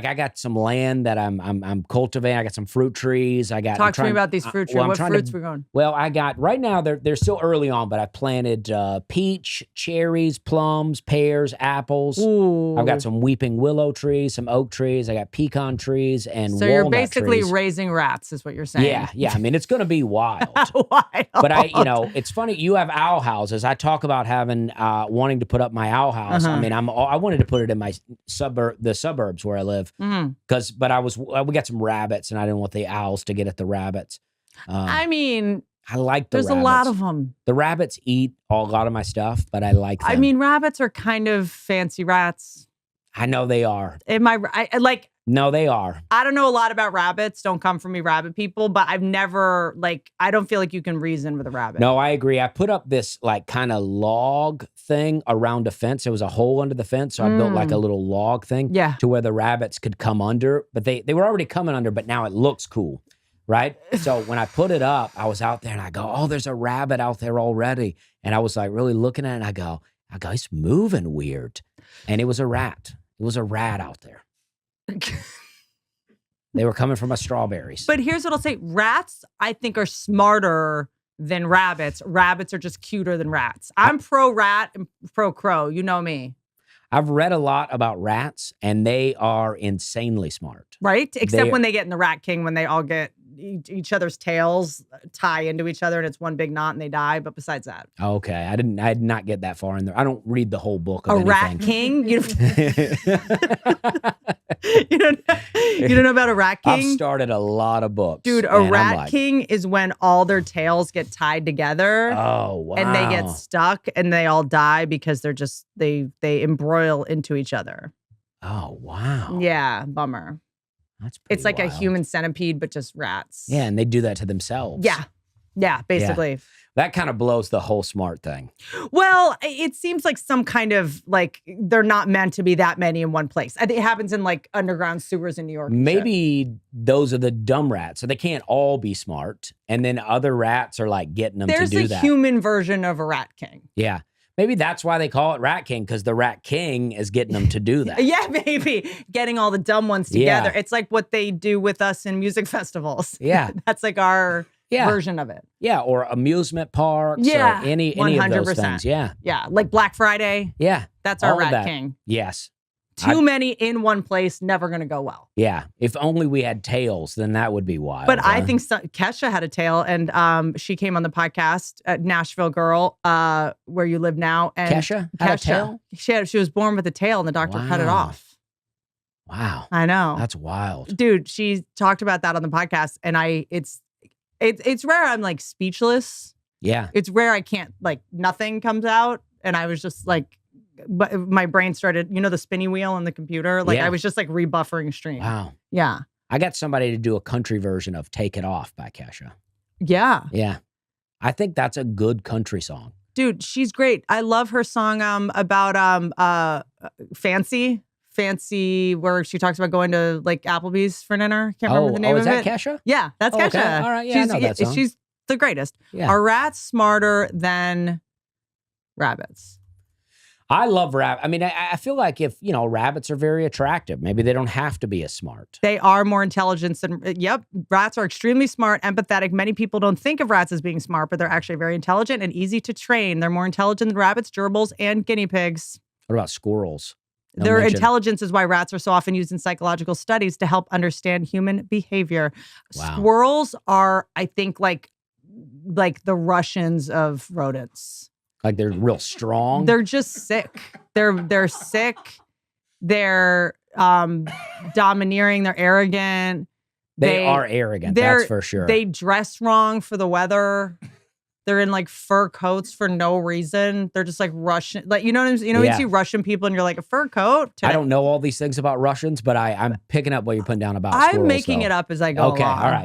I got some land that I'm cultivating. I got some fruit trees. Talk to me about these fruit trees. What fruits we're going? Well, I got right now. They're still early on, but I planted peach, cherries, plums, pears, apples. Ooh. I've got some weeping willow trees, some oak trees. I got pecan trees and so you're basically raising rats, is what you're saying? Yeah. I mean, it's going to be wild. But it's funny. You have owl houses. I talk about having wanting to put up my owl house. I mean, I wanted to put it in my the suburbs where I live. But we got some rabbits, and I didn't want the owls to get at the rabbits. I mean, I like the rabbits. There's a lot of them. The rabbits eat a lot of my stuff, but I like them. I mean, rabbits are kind of fancy rats. I know they are. No, they are. I don't know a lot about rabbits. Don't come for me, rabbit people. But I've never, I don't feel like you can reason with a rabbit. No, I agree. I put up this, kind of log thing around a fence. There was a hole under the fence, so I built, a little log thing to where the rabbits could come under. But they were already coming under, but now it looks cool, right? So when I put it up, I was out there, and I go, oh, there's a rabbit out there already. And I was, really looking at it, and I go, it's moving weird. And it was a rat. It was a rat out there. They were coming from my strawberries. But here's what I'll say. Rats, I think, are smarter than rabbits. Rabbits are just cuter than rats. I'm pro-rat and pro-crow. You know me. I've read a lot about rats, and they are insanely smart. Right? Except when they get in the Rat King, when they all get each other's tails tie into each other, and it's one big knot, and they die. But besides that, okay, I did not get that far in there. I don't read the whole book of anything. Rat King. You don't know about a Rat King? I've started a lot of books, dude. A Rat King is when all their tails get tied together. Oh wow! And they get stuck, and they all die because they're just they embroil into each other. Oh wow! Yeah, bummer. It's like wild. A human centipede, but just rats. Yeah, and they do that to themselves. Yeah, basically. Yeah. That kind of blows the whole smart thing. Well, it seems like some kind of, they're not meant to be that many in one place. It happens in, underground sewers in New York. Maybe those are the dumb rats, so they can't all be smart. And then other rats are, getting them to do that. There's a human version of a Rat King. Yeah. Maybe that's why they call it Rat King, because the Rat King is getting them to do that. Yeah, maybe. Getting all the dumb ones together. Yeah. It's like what they do with us in music festivals. Yeah. That's our version of it. Yeah, or amusement parks or any 100%. Of those things. Yeah. Yeah, like Black Friday. Yeah. That's our Rat King. Yes. Too many in one place, never going to go well. Yeah. If only we had tails, then that would be wild. But I think Kesha had a tail, and she came on the podcast, Nashville girl, where you live now. And Kesha had a tail? She was born with a tail, and the doctor cut it off. Wow. I know. That's wild. Dude, she talked about that on the podcast, and it's rare I'm speechless. Yeah. It's rare I can't, nothing comes out, and I was just but my brain started, the spinny wheel on the computer. I was just rebuffering stream. Wow. Yeah. I got somebody to do a country version of Take It Off by Kesha. Yeah. Yeah. I think that's a good country song. Dude, she's great. I love her song about Fancy, where she talks about going to Applebee's for dinner. Can't remember the name of it. Oh, is that Kesha? Yeah, that's Kesha. Okay. All right. Yeah, I know that song. She's the greatest. Yeah. Are rats smarter than rabbits? I love rabbits. I mean, I feel like if, rabbits are very attractive, maybe they don't have to be as smart. They are more intelligent than, rats are extremely smart, empathetic. Many people don't think of rats as being smart, but they're actually very intelligent and easy to train. They're more intelligent than rabbits, gerbils, and guinea pigs. What about squirrels? Their intelligence is why rats are so often used in psychological studies to help understand human behavior. Wow. Squirrels are, I think, like the Russians of rodents. They're real strong. They're just sick. They're sick. They're domineering. They're arrogant. They are arrogant. That's for sure. They dress wrong for the weather. They're in fur coats for no reason. They're just Russian. You know what I'm saying? You see Russian people and you're like, a fur coat? I don't know all these things about Russians, but I'm picking up what you're putting down about I'm squirrels, making it up as I go along. Okay, all right.